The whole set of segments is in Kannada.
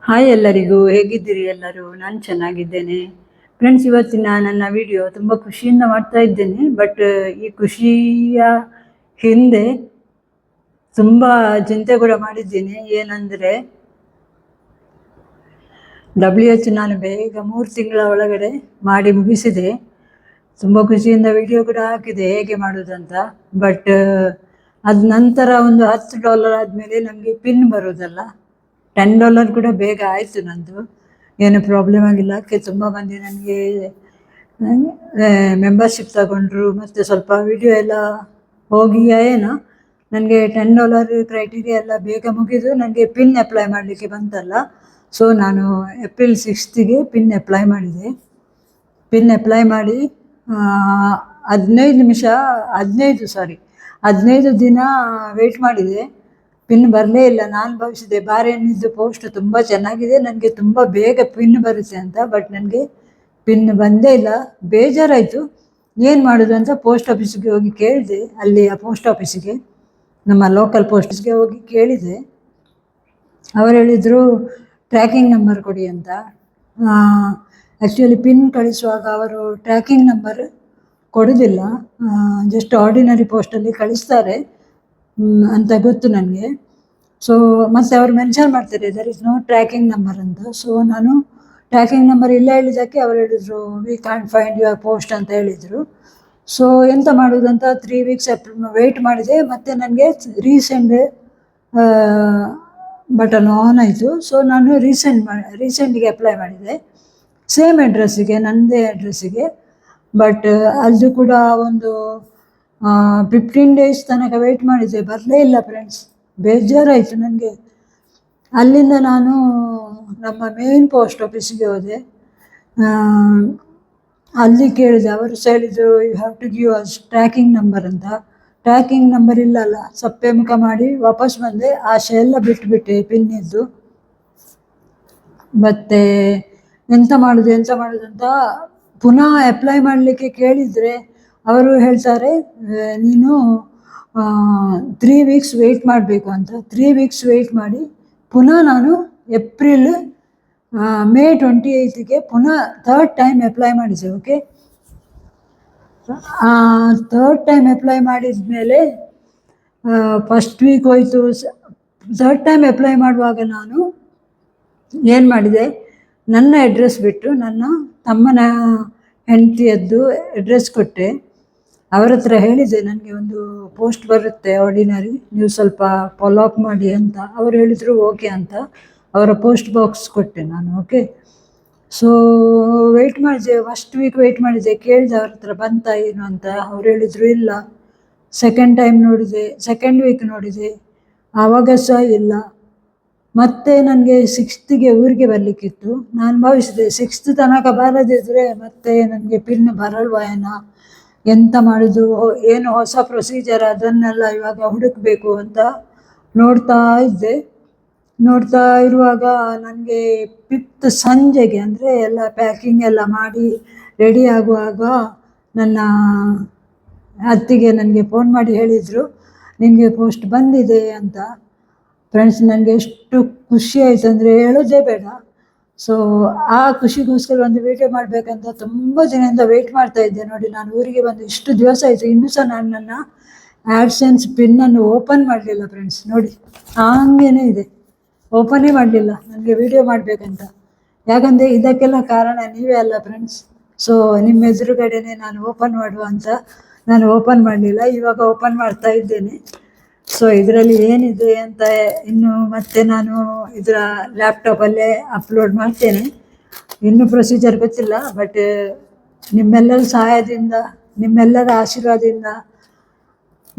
ಹಾಯ್ ಎಲ್ಲರಿಗೂ, ಹೇಗಿದ್ದೀರಿ ಎಲ್ಲರೂ? ನಾನು ಚೆನ್ನಾಗಿದ್ದೇನೆ ಫ್ರೆಂಡ್ಸ್. ಇವತ್ತಿನ ನನ್ನ ವಿಡಿಯೋ ತುಂಬ ಖುಷಿಯಿಂದ ಮಾಡ್ತಾ ಇದ್ದೇನೆ. ಬಟ್ ಈ ಖುಷಿಯ ಹಿಂದೆ ತುಂಬ ಚಿಂತೆ ಕೂಡ ಮಾಡಿದ್ದೀನಿ. ಏನಂದರೆ WH ನಾನು ಬೇಗ 3 ತಿಂಗಳ ಒಳಗಡೆ ಮಾಡಿ ಮುಗಿಸಿದೆ. ತುಂಬ ಖುಷಿಯಿಂದ ವಿಡಿಯೋ ಕೂಡ ಹಾಕಿದೆ ಹೇಗೆ ಮಾಡೋದಂತ. ಬಟ್ ಅದ ನಂತರ ಒಂದು $10 ಆದಮೇಲೆ ನಮಗೆ ಪಿನ್ ಬರೋದಲ್ಲ, $10 ಕೂಡ ಬೇಗ ಆಯಿತು. ನಂದು ಏನು ಪ್ರಾಬ್ಲಮ್ ಆಗಿಲ್ಲ. ಅದಕ್ಕೆ ತುಂಬ ಮಂದಿ ನನಗೆ ಮೆಂಬರ್ಶಿಪ್ ತಗೊಂಡ್ರು, ಮತ್ತು ಸ್ವಲ್ಪ ವಿಡಿಯೋ ಎಲ್ಲ ಹೋಗಿ ಏನೋ ನನಗೆ $10 ಕ್ರೈಟೀರಿಯಾ ಎಲ್ಲ ಬೇಗ ಮುಗಿದು ನನಗೆ ಪಿನ್ ಅಪ್ಲೈ ಮಾಡಲಿಕ್ಕೆ ಬಂತಲ್ಲ. ಸೊ ನಾನು ಏಪ್ರಿಲ್ 6ಗೆ ಪಿನ್ ಅಪ್ಲೈ ಮಾಡಿದೆ. ಪಿನ್ ಅಪ್ಲೈ ಮಾಡಿ 15 ದಿನ ವೆಯ್ಟ್ ಮಾಡಿದೆ. ಪಿನ್ ಬರಲೇ ಇಲ್ಲ. ನಾನು ಭಾವಿಸಿದೆ ಬಾರೆಹಣ್ಣಿದ್ದು ಪೋಸ್ಟ್ ತುಂಬ ಚೆನ್ನಾಗಿದೆ, ನನಗೆ ತುಂಬ ಬೇಗ ಪಿನ್ ಬರುತ್ತೆ ಅಂತ. ಬಟ್ ನನಗೆ ಪಿನ್ ಬಂದೇ ಇಲ್ಲ. ಬೇಜಾರಾಯಿತು. ಏನು ಮಾಡೋದು ಅಂತ ಪೋಸ್ಟ್ ಆಫೀಸಿಗೆ ಹೋಗಿ ಕೇಳಿದೆ. ಅಲ್ಲಿ ಆ ಪೋಸ್ಟ್ ಆಫೀಸಿಗೆ, ನಮ್ಮ ಲೋಕಲ್ ಪೋಸ್ಟ್ಗೆ ಹೋಗಿ ಕೇಳಿದೆ. ಅವರು ಹೇಳಿದರು ಟ್ರ್ಯಾಕಿಂಗ್ ನಂಬರ್ ಕೊಡಿ ಅಂತ. ಆ್ಯಕ್ಚುಲಿ ಪಿನ್ ಕಳಿಸುವಾಗ ಅವರು ಟ್ರ್ಯಾಕಿಂಗ್ ನಂಬರ್ ಕೊಡೋದಿಲ್ಲ, ಜಸ್ಟ್ ಆರ್ಡಿನರಿ ಪೋಸ್ಟಲ್ಲಿ ಕಳಿಸ್ತಾರೆ ಅಂತ ಗೊತ್ತು ನನಗೆ. ಸೊ ಮತ್ತು ಅವರು ಮೆನ್ಷನ್ ಮಾಡ್ತಾರೆ there is no tracking number ಅಂತ. ಸೊ ನಾನು ಟ್ರ್ಯಾಕಿಂಗ್ ನಂಬರ್ ಇಲ್ಲ ಹೇಳಿದ್ದಕ್ಕೆ ಅವರು ಹೇಳಿದರು we can find your post ಅಂತ ಹೇಳಿದರು. ಸೊ ಎಂತ ಮಾಡೋದು ಅಂತ 3 ವೀಕ್ಸ್ ವೆಯ್ಟ್ ಮಾಡಿದೆ. ಮತ್ತು ನನಗೆ ರೀಸೆಂಡ್ ಬಟನ್ ಆನ್ ಆಯಿತು. ಸೊ ನಾನು ರೀಸೆಂಡಿಗೆ ಅಪ್ಲೈ ಮಾಡಿದೆ, ಸೇಮ್ ಅಡ್ರೆಸ್ಸಿಗೆ, ನನ್ನದೇ ಅಡ್ರೆಸ್ಸಿಗೆ. ಬಟ್ ಅದು ಕೂಡ ಒಂದು 15 ಡೇಸ್ ತನಕ ವೆಯ್ಟ್ ಮಾಡಿದೆ, ಬರಲೇ ಇಲ್ಲ ಫ್ರೆಂಡ್ಸ್. ಬೇಜಾರಾಯಿತು ನನಗೆ. ಅಲ್ಲಿಂದ ನಾನು ನಮ್ಮ ಮೇನ್ ಪೋಸ್ಟ್ ಆಫೀಸಿಗೆ ಹೋದೆ. ಅಲ್ಲಿ ಕೇಳಿದೆ. ಅವರು ಹೇಳಿದರು you have to give us tracking number ಅಂತ. ಟ್ರ್ಯಾಕಿಂಗ್ ನಂಬರ್ ಇಲ್ಲಲ್ಲ, ಸಪ್ಪೆ ಮುಖ ಮಾಡಿ ವಾಪಸ್ ಬಂದೆ. ಆಸೆ ಎಲ್ಲ ಬಿಟ್ಟುಬಿಟ್ಟೆ ಪಿನ್ನಿದ್ದು. ಮತ್ತು ಎಂತ ಮಾಡೋದು ಅಂತ ಪುನಃ ಅಪ್ಲೈ ಮಾಡಲಿಕ್ಕೆ ಕೇಳಿದರೆ ಅವರು ಹೇಳ್ತಾರೆ ನೀನು 3 ವೀಕ್ಸ್ ವೆಯ್ಟ್ ಮಾಡಬೇಕು ಅಂತ. 3 ವೀಕ್ಸ್ ವೆಯ್ಟ್ ಮಾಡಿ ಪುನಃ ನಾನು ಮೇ 28ಗೆ ಪುನಃ 3rd ಟೈಮ್ ಅಪ್ಲೈ ಮಾಡಿದೆ. ಓಕೆ, 3rd ಟೈಮ್ ಅಪ್ಲೈ ಮಾಡಿದ ಮೇಲೆ ಫಸ್ಟ್ ವೀಕ್ ಹೋಯಿತು. 3rd ಟೈಮ್ ಅಪ್ಲೈ ಮಾಡುವಾಗ ನಾನು ಏನು ಮಾಡಿದೆ, ನನ್ನ ಅಡ್ರೆಸ್ ಬಿಟ್ಟು ನನ್ನ ತಮ್ಮನ ಹೆಂಡತಿಯದ್ದು ಅಡ್ರೆಸ್ ಕೊಟ್ಟೆ. ಅವರ ಹತ್ರ ಹೇಳಿದೆ ನನಗೆ ಒಂದು ಪೋಸ್ಟ್ ಬರುತ್ತೆ ಆರ್ಡಿನರಿ, ನೀವು ಸ್ವಲ್ಪ ಫಾಲೋ ಅಪ್ ಮಾಡಿ ಅಂತ. ಅವರು ಹೇಳಿದರು ಓಕೆ ಅಂತ. ಅವರ ಪೋಸ್ಟ್ ಬಾಕ್ಸ್ ಕೊಟ್ಟೆ ನಾನು. ಓಕೆ, ಸೊ ವೆಯ್ಟ್ ಮಾಡಿದೆ. ಫಸ್ಟ್ ವೀಕ್ ವೆಯ್ಟ್ ಮಾಡಿದೆ, ಕೇಳಿದೆ ಅವ್ರ ಹತ್ರ ಬಂತಾ ಏನು ಅಂತ. ಅವ್ರು ಹೇಳಿದರು ಇಲ್ಲ. ಸೆಕೆಂಡ್ ವೀಕ್ ನೋಡಿದೆ, ಆವಾಗ ಸಹ ಇಲ್ಲ. ಮತ್ತೆ ನನಗೆ 6ಗೆ ಊರಿಗೆ ಬರಲಿಕ್ಕಿತ್ತು. ನಾನು ಭಾವಿಸಿದೆ 6th ತನಕ ಬರದಿದ್ದರೆ ಮತ್ತೆ ನನಗೆ ಪಿನ್ ಬರಲ್ವ ಏನೋ, ಎಂತ ಮಾಡೋದು, ಏನು ಹೊಸ ಪ್ರೊಸೀಜರ್ ಅದನ್ನೆಲ್ಲ ಇವಾಗ ಹುಡುಕಬೇಕು ಅಂತ ನೋಡ್ತಾ ಇರುವಾಗ ನನಗೆ 5th ಸಂಜೆಗೆ, ಅಂದರೆ ಎಲ್ಲ ಪ್ಯಾಕಿಂಗ್ ಎಲ್ಲ ಮಾಡಿ ರೆಡಿ ಆಗುವಾಗ ನನ್ನ ಅತ್ತಿಗೆ ನನಗೆ ಫೋನ್ ಮಾಡಿ ಹೇಳಿದರು ನಿನಗೆ ಪೋಸ್ಟ್ ಬಂದಿದೆ ಅಂತ. ಫ್ರೆಂಡ್ಸ್, ನನಗೆ ಎಷ್ಟು ಖುಷಿ ಆಯಿತು ಅಂದರೆ ಹೇಳೋದೇ ಬೇಡ. ಸೊ ಆ ಖುಷಿಗೋಸ್ಕರ ಒಂದು ವಿಡಿಯೋ ಮಾಡಬೇಕಂತ ತುಂಬ ದಿನದಿಂದ ವೆಯ್ಟ್ ಮಾಡ್ತಾ ಇದ್ದೆ. ನೋಡಿ, ನಾನು ಊರಿಗೆ ಬಂದು ಇಷ್ಟು ದಿವಸ ಆಯಿತು, ಇನ್ನೂ ಸಹ ನಾನು ನನ್ನ ಆ್ಯಡ್ಸೆನ್ಸ್ ಪಿನ್ನನ್ನು ಓಪನ್ ಮಾಡಲಿಲ್ಲ ಫ್ರೆಂಡ್ಸ್. ನೋಡಿ, ಹಾಗೇನೇ ಇದೆ, ಓಪನೇ ಮಾಡಲಿಲ್ಲ ನನಗೆ ವಿಡಿಯೋ ಮಾಡಬೇಕಂತ. ಯಾಕಂದರೆ ಇದಕ್ಕೆಲ್ಲ ಕಾರಣ ನೀವೇ ಅಲ್ಲ ಫ್ರೆಂಡ್ಸ್. ಸೊ ನಿಮ್ಮ ಎದುರುಗಡೆನೇ ನಾನು ಓಪನ್ ಮಾಡುವ ಅಂತ ನಾನು ಓಪನ್ ಮಾಡಲಿಲ್ಲ. ಇವಾಗ ಓಪನ್ ಮಾಡ್ತಾ ಇದ್ದೇನೆ. ಸೊ ಇದರಲ್ಲಿ ಏನಿದೆ ಅಂತ ಇನ್ನು ಮತ್ತೆ ನಾನು ಇದರ ಲ್ಯಾಪ್ಟಾಪಲ್ಲೇ ಅಪ್ಲೋಡ್ ಮಾಡ್ತೇನೆ. ಇನ್ನೂ ಪ್ರೊಸೀಜರ್ ಗೊತ್ತಿಲ್ಲ. ಬಟ್ ನಿಮ್ಮೆಲ್ಲರ ಸಹಾಯದಿಂದ, ನಿಮ್ಮೆಲ್ಲರ ಆಶೀರ್ವಾದದಿಂದ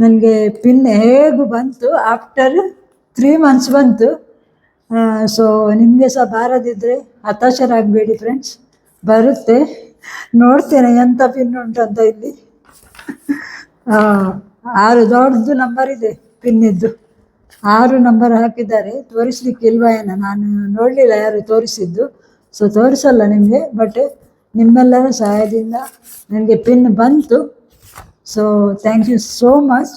ನನಗೆ ಪಿನ್ ಹೇಗೂ ಬಂತು. ಆಫ್ಟರ್ 3 ಮಂತ್ಸ್ ಬಂತು. ಸೊ ನಿಮಗೆ ಸಹ ಬಾರದಿದ್ದರೆ ಹತಾಶರಾಗಬೇಡಿ ಫ್ರೆಂಡ್ಸ್, ಬರುತ್ತೆ. ನೋಡ್ತೇನೆ ಎಂಥ ಪಿನ್ ಉಂಟು ಅಂತ. ಇಲ್ಲಿ 6 ದೊಡ್ಡದು ನಂಬರ್ ಇದೆ ಪಿನ್ನಿದ್ದು. 6 ನಂಬರ್ ಹಾಕಿದ್ದಾರೆ. ತೋರಿಸ್ಲಿಕ್ಕೆ ಇಲ್ವಾ ಏನೋ, ನಾನು ನೋಡಲಿಲ್ಲ ಯಾರು ತೋರಿಸಿದ್ದು. ಸೊ ತೋರಿಸಲ್ಲ ನಿಮಗೆ. ಬಟ್ ನಿಮ್ಮೆಲ್ಲರ ಸಹಾಯದಿಂದ ನನಗೆ ಪಿನ್ ಬಂತು. So thank you so much.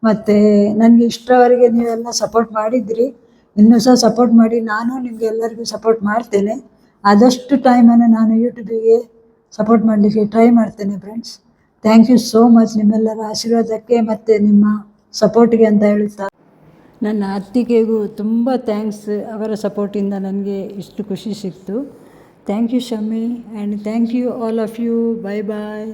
ಮತ್ತು ನನಗೆ ಇಷ್ಟರವರೆಗೆ ನೀವೆಲ್ಲ ಸಪೋರ್ಟ್ ಮಾಡಿದ್ರಿ. ಇನ್ನೂ ಸಹ ಸಪೋರ್ಟ್ ಮಾಡಿ. ನಾನು ನಿಮಗೆ ಎಲ್ಲರಿಗೂ ಸಪೋರ್ಟ್ ಮಾಡ್ತೇನೆ. ಆದಷ್ಟು ಟೈಮನ್ನು ನಾನು ಯೂಟ್ಯೂಬಿಗೆ ಸಪೋರ್ಟ್ ಮಾಡಲಿಕ್ಕೆ ಟ್ರೈ ಮಾಡ್ತೇನೆ friends. Thank you so much ನಿಮ್ಮೆಲ್ಲರ ಆಶೀರ್ವಾದಕ್ಕೆ ಮತ್ತು ನಿಮ್ಮ ಸಪೋರ್ಟಿಗೆ ಅಂತ ಹೇಳುತ್ತಾ, ನನ್ನ ಅತ್ತಿಗೆಗೂ ತುಂಬ ಥ್ಯಾಂಕ್ಸ್. ಅವರ ಸಪೋರ್ಟಿಂದ ನನಗೆ ಇಷ್ಟು ಖುಷಿ ಸಿಕ್ತು. Thank you Shammi, and thank you all of you. Bye bye.